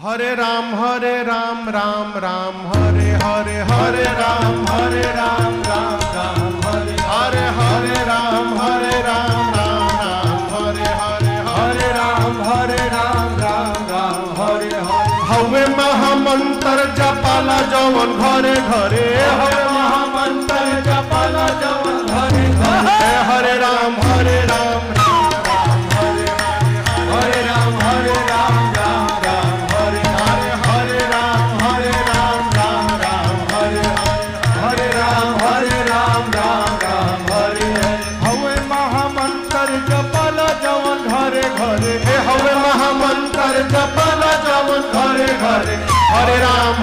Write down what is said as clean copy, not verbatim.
हरे राम राम राम हरे हरे हरे राम राम राम हरे हरे हरे राम राम राम हरे हरे हरे राम राम हरे हरे हवे महामंत्र जपाला जवन घरे घरे हवे महामंत्र जपाला जवन घरे घरे हरे राम हरे राम हरे राम हरे राम राम हरे हरे राम राम हरे हरे राम राम हरे हवे महामंत्र जपाला जवन घरे घरे हवे महामंत्र जपाला जवन घरे घरे हरे राम